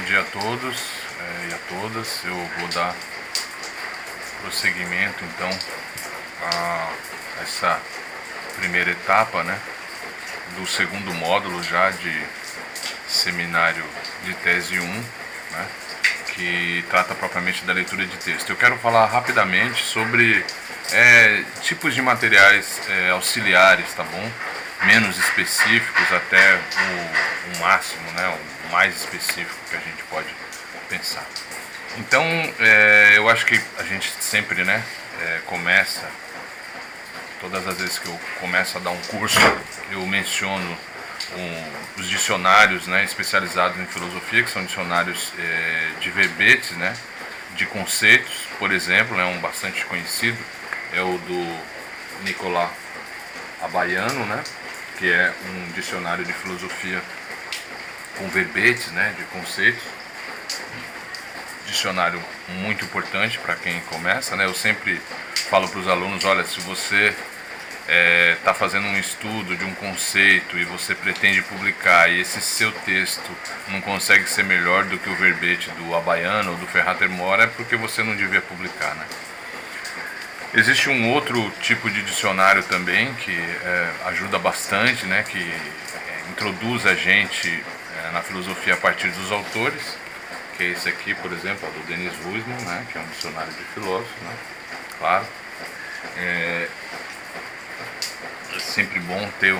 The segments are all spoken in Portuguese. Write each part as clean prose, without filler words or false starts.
dia a todos e a todas. Eu vou dar prosseguimento então a essa primeira etapa, né, do segundo módulo já de seminário de tese 1, né, que trata propriamente da leitura de texto. Eu quero falar rapidamente sobre tipos de materiais auxiliares, tá bom? Menos específicos até o máximo, né, o mais específico que a gente pode pensar. Então, eu acho que a gente sempre, né, começa, todas as vezes que eu começo a dar um curso, eu menciono os dicionários, né, especializados em filosofia, que são dicionários de verbetes, né, de conceitos. Por exemplo, né, um bastante conhecido é o do Nicolas Abaiano, né, que é um dicionário de filosofia com verbetes, né, de conceitos. Dicionário muito importante para quem começa, né? Eu sempre falo para os alunos: olha, se você está fazendo um estudo de um conceito e você pretende publicar e esse seu texto não consegue ser melhor do que o verbete do Abaiano ou do Ferrater Mora, é porque você não devia publicar, né? Existe um outro tipo de dicionário também que ajuda bastante, né, que introduz a gente na filosofia a partir dos autores, que é esse aqui, por exemplo, do Denis Huysmans, né, que é um dicionário de filósofos, né, claro. É sempre bom ter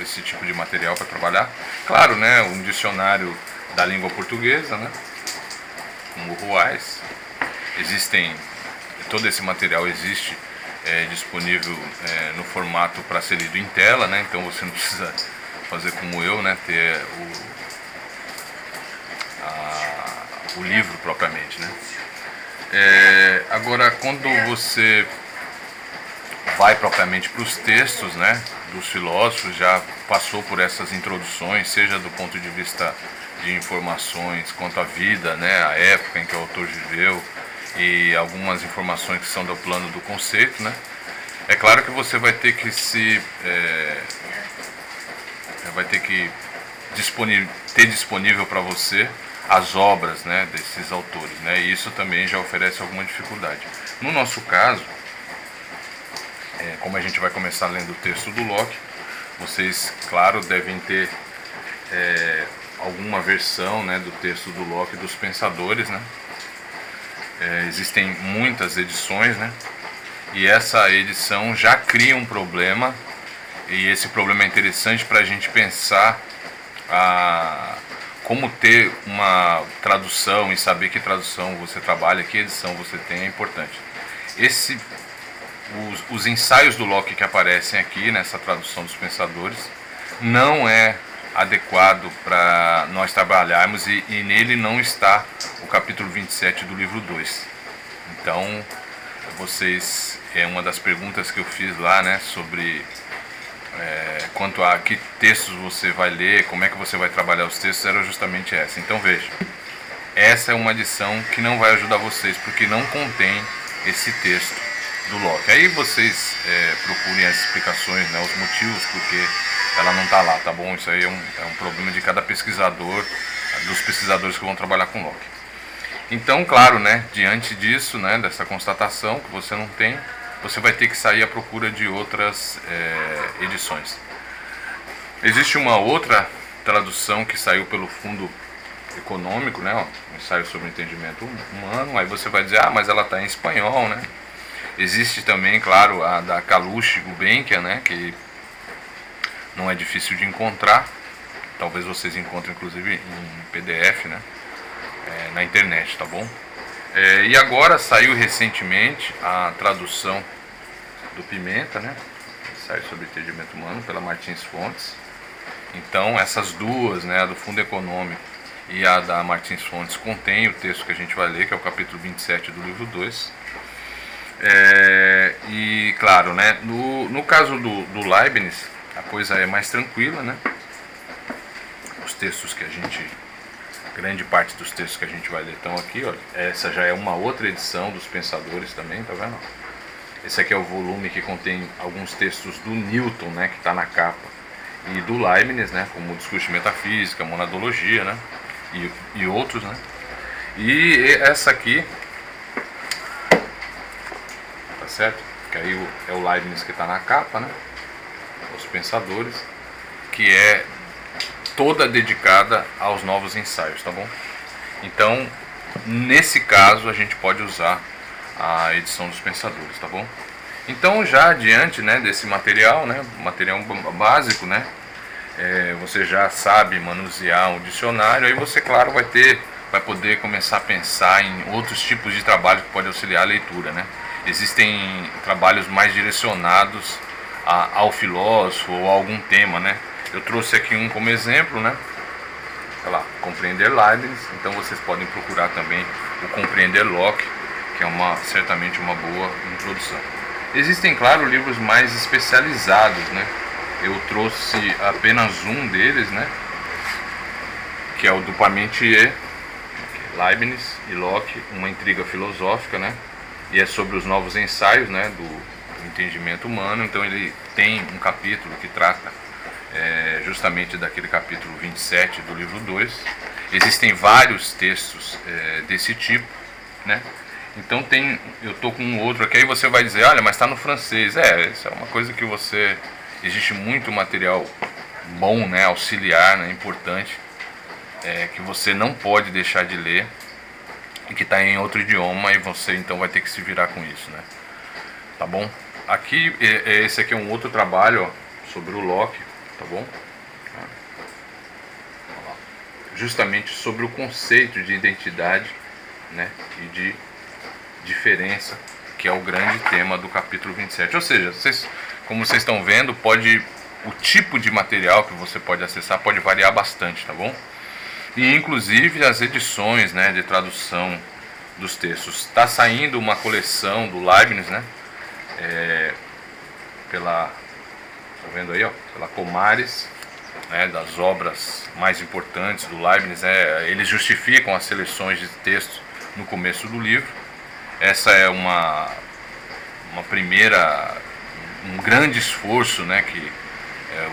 esse tipo de material para trabalhar. Claro, né, um dicionário da língua portuguesa, né, como o Ruais. Todo esse material existe disponível no formato para ser lido em tela, né? Então você não precisa fazer como eu, né? Ter o livro propriamente, né? Agora, quando você vai propriamente para os textos, né, dos filósofos, já passou por essas introduções, seja do ponto de vista de informações quanto à vida, né, a época em que o autor viveu, e algumas informações que são do plano do conceito, né? É claro que você vai ter que ter disponível para você as obras, né, desses autores, né? E isso também já oferece alguma dificuldade. No nosso caso, como a gente vai começar lendo o texto do Locke, vocês, claro, devem ter alguma versão, né, do texto do Locke dos Pensadores, né? Existem muitas edições, né? E essa edição já cria um problema, e esse problema é interessante para a gente pensar como ter uma tradução e saber que tradução você trabalha, que edição você tem, é importante. Os ensaios do Locke que aparecem aqui nessa tradução dos Pensadores não é adequado para nós trabalharmos, e nele não está o capítulo 27 do livro 2. Então, uma das perguntas que eu fiz lá, né, sobre quanto a que textos você vai ler, como é que você vai trabalhar os textos, era justamente essa. Então veja, essa é uma edição que não vai ajudar vocês, porque não contém esse texto do Locke. Aí vocês procurem as explicações, né, os motivos porque ela não está lá, tá bom? Isso aí é um problema de cada pesquisador, dos pesquisadores que vão trabalhar com Locke. Então, claro, né, diante disso, né, dessa constatação que você não tem, você vai ter que sair à procura de outras edições. Existe uma outra tradução que saiu pelo Fundo Econômico, né, um ensaio sobre o entendimento humano. Aí você vai dizer: ah, mas ela está em espanhol, né? Existe também, claro, a da Kalush Gulbenkian, né, que não é difícil de encontrar. Talvez vocês encontrem, inclusive, em PDF, né, na internet, tá bom? E agora saiu recentemente a tradução do Pimenta, né, ensaio sobre o entendimento humano, pela Martins Fontes. Então essas duas, né, a do Fundo Econômico e a da Martins Fontes, contém o texto que a gente vai ler, que é o capítulo 27 do livro 2. E claro, né, no caso do Leibniz, a coisa é mais tranquila, né? Os textos que grande parte dos textos que a gente vai ler estão aqui, olha. Essa já é uma outra edição dos Pensadores também, tá vendo? Esse aqui é o volume que contém alguns textos do Newton, né, que está na capa, e do Leibniz, né, como Discurso de Metafísica, Monadologia, né? e outros, né? E essa aqui, tá certo? Que aí é o Leibniz que está na capa, né? Os Pensadores, que é toda dedicada aos novos ensaios, tá bom? Então, nesse caso, a gente pode usar a edição dos Pensadores, tá bom? Então, já diante, né, desse material, né, material básico, né, você já sabe manusear um dicionário, aí você, claro, vai poder começar a pensar em outros tipos de trabalho que pode auxiliar a leitura, né? Existem trabalhos mais direcionados ao filósofo ou a algum tema, né? Eu trouxe aqui um como exemplo, né? Olha lá, Compreender Leibniz. Então vocês podem procurar também o Compreender Locke, que é certamente uma boa introdução. Existem, claro, livros mais especializados, né? Eu trouxe apenas um deles, né? Que é o do Parmentier, Leibniz e Locke, uma intriga filosófica, né? E é sobre os novos ensaios, né? Do entendimento humano. Então ele tem um capítulo que trata justamente daquele capítulo 27 do livro 2. Existem vários textos desse tipo, né? Então eu tô com um outro aqui, aí você vai dizer, olha, mas está no francês. Isso é uma coisa que existe muito material bom, né, auxiliar, né, importante, que você não pode deixar de ler e que está em outro idioma, e você então vai ter que se virar com isso, né? Tá bom? Aqui, esse aqui é um outro trabalho, ó, sobre o Locke, tá bom? Justamente sobre o conceito de identidade, né, e de diferença, que é o grande tema do capítulo 27. Ou seja, como vocês estão vendo, o tipo de material que você pode acessar pode variar bastante, tá bom? E inclusive as edições, né, de tradução dos textos. Está saindo uma coleção do Leibniz, né, tá vendo aí, ó, pela Comares, né, das obras mais importantes do Leibniz. Eles justificam as seleções de textos no começo do livro. Essa é um grande esforço, né, que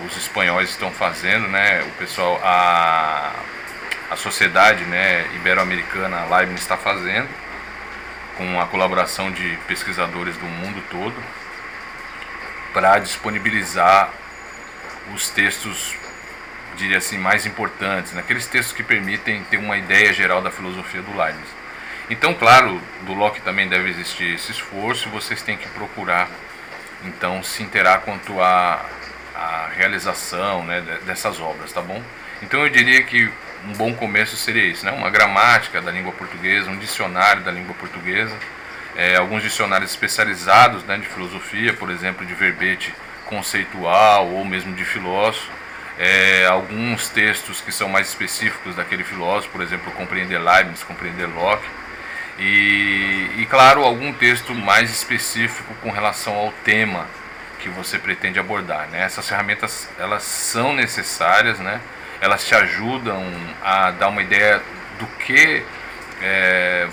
os espanhóis estão fazendo, né, o pessoal, a sociedade, né, ibero-americana Leibniz está fazendo, com a colaboração de pesquisadores do mundo todo, para disponibilizar os textos, diria assim, mais importantes, né, aqueles textos que permitem ter uma ideia geral da filosofia do Leibniz. Então, claro, do Locke também deve existir esse esforço, e vocês têm que procurar, então, se inteirar quanto à realização, né, dessas obras, tá bom? Então eu diria que um bom começo seria isso, né? Uma gramática da língua portuguesa, um dicionário da língua portuguesa, alguns dicionários especializados, né, de filosofia, por exemplo, de verbete conceitual ou mesmo de filósofo, alguns textos que são mais específicos daquele filósofo, por exemplo, Compreender Leibniz, Compreender Locke, e claro, algum texto mais específico com relação ao tema que você pretende abordar, né? Essas ferramentas, elas são necessárias, né? Elas te ajudam a dar uma ideia do que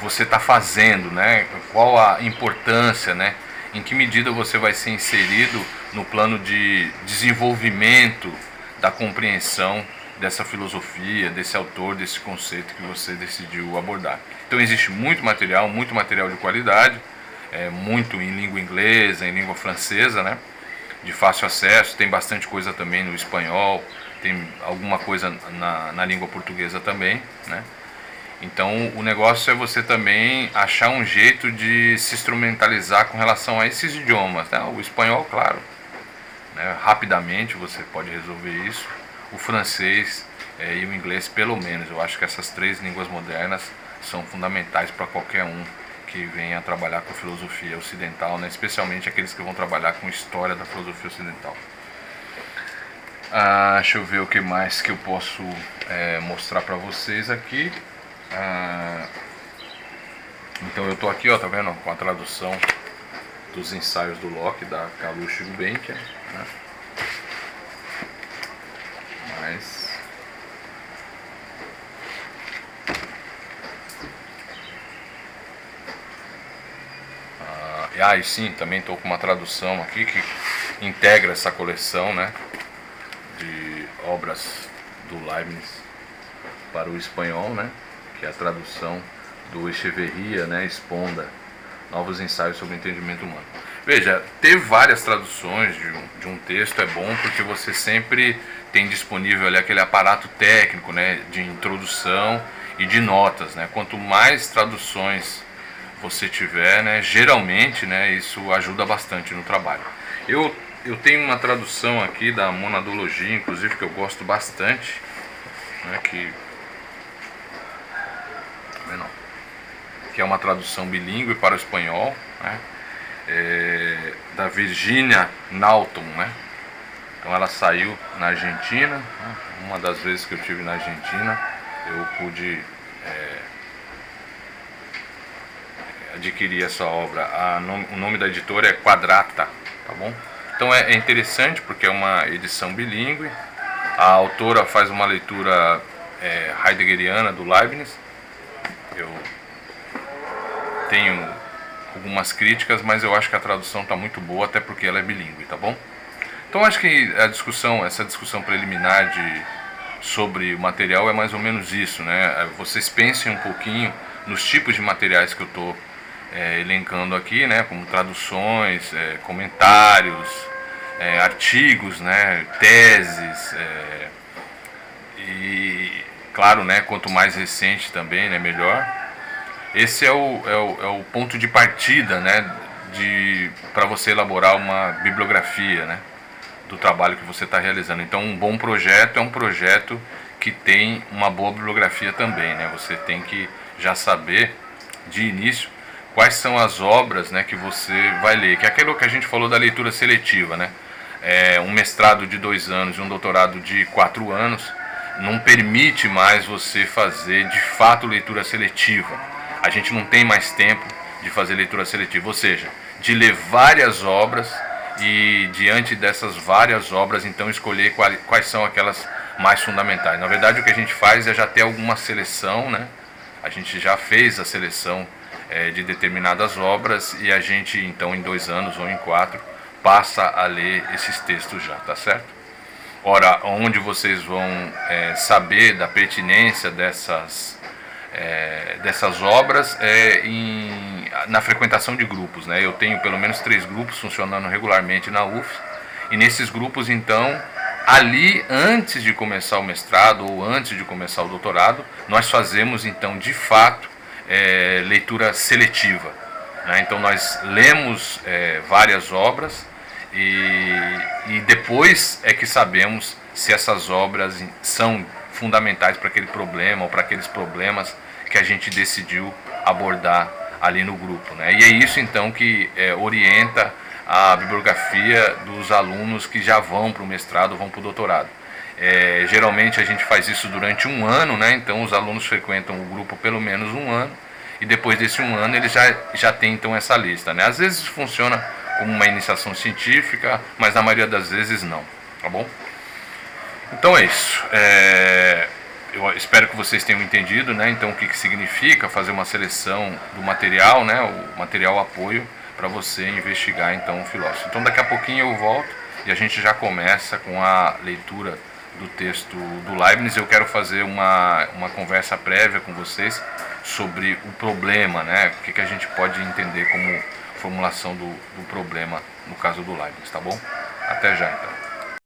você está fazendo, né? Qual a importância, né? Em que medida você vai ser inserido no plano de desenvolvimento da compreensão dessa filosofia, desse autor, desse conceito que você decidiu abordar. Então existe muito material de qualidade, muito em língua inglesa, em língua francesa, né, de fácil acesso. Tem bastante coisa também no espanhol, tem alguma coisa na língua portuguesa também, né. Então o negócio é você também achar um jeito de se instrumentalizar com relação a esses idiomas, né? O espanhol, claro, né, rapidamente você pode resolver isso. O francês e o inglês, pelo menos. Eu acho que essas três línguas modernas são fundamentais para qualquer um que venha trabalhar com filosofia ocidental, né? Especialmente aqueles que vão trabalhar com história da filosofia ocidental. Deixa eu ver o que mais que eu posso mostrar para vocês aqui. Então eu estou aqui, ó, tá vendo, com a tradução dos ensaios do Locke, da Kalush Gulbenkian, né? Mas e sim, também estou com uma tradução aqui que integra essa coleção, né, de obras do Leibniz. para o espanhol, né, que é a tradução do Echeverria, né, Esponda, Novos Ensaios sobre o Entendimento Humano. Veja, ter várias traduções de um texto é bom porque você sempre tem disponível ali aquele aparato técnico, né, de introdução e de notas, né. Quanto mais traduções você tiver, né, geralmente, né, isso ajuda bastante no trabalho. Eu tenho uma tradução aqui da monadologia, inclusive, que eu gosto bastante, né, que é uma tradução bilíngue para o espanhol, né, da Virginia Naughton, né. Então ela saiu na Argentina, né, uma das vezes que eu estive na Argentina, eu pude adquirir essa obra. O nome da editora é Quadrata, tá bom? Então é interessante porque é uma edição bilíngue. A autora faz uma leitura heideggeriana do Leibniz. Eu tenho algumas críticas, mas eu acho que a tradução está muito boa, até porque ela é bilíngue, tá bom? Então acho que essa discussão preliminar sobre o material é mais ou menos isso, né? Vocês pensem um pouquinho nos tipos de materiais que eu estou elencando aqui, né? Como traduções, comentários, artigos, né? Teses, e claro, né? Quanto mais recente também, né? Melhor. Esse é o ponto de partida, né? Para você elaborar uma bibliografia, né, do trabalho que você está realizando. Então, um bom projeto é um projeto que tem uma boa bibliografia também, né? Você tem que já saber de início quais são as obras, né, que você vai ler, que é aquilo que a gente falou da leitura seletiva, né? Um mestrado de 2 anos e um doutorado de 4 anos não permite mais você fazer de fato leitura seletiva. A gente não tem mais tempo de fazer leitura seletiva, ou seja, de ler várias obras e diante dessas várias obras então escolher quais são aquelas mais fundamentais. Na verdade, o que a gente faz é já ter alguma seleção, né? A gente já fez a seleção de determinadas obras e a gente então em 2 anos ou em 4 passa a ler esses textos já, tá certo? Ora, onde vocês vão saber da pertinência dessas obras na frequentação de grupos, né? Eu tenho pelo menos 3 grupos funcionando regularmente na UF, e nesses grupos então, ali antes de começar o mestrado ou antes de começar o doutorado, nós fazemos então de fato leitura seletiva, né? Então nós lemos várias obras e depois é que sabemos se essas obras são fundamentais para aquele problema ou para aqueles problemas que a gente decidiu abordar ali no grupo, né? E é isso então que orienta a bibliografia dos alunos que já vão para o mestrado ou vão para o doutorado. Geralmente a gente faz isso durante 1 ano, né? Então os alunos frequentam o grupo pelo menos 1 ano e depois desse 1 ano eles já têm então essa lista, né? Às vezes funciona como uma iniciação científica, mas na maioria das vezes não, tá bom? Então é isso. Eu espero que vocês tenham entendido, né? Então o que significa fazer uma seleção do material, né? O material apoio para você investigar então o filósofo. Então daqui a pouquinho eu volto e a gente já começa com a leitura do texto do Leibniz. Eu quero fazer uma conversa prévia com vocês sobre o problema, né? O que a gente pode entender como formulação do problema no caso do Leibniz, tá bom? Até já então.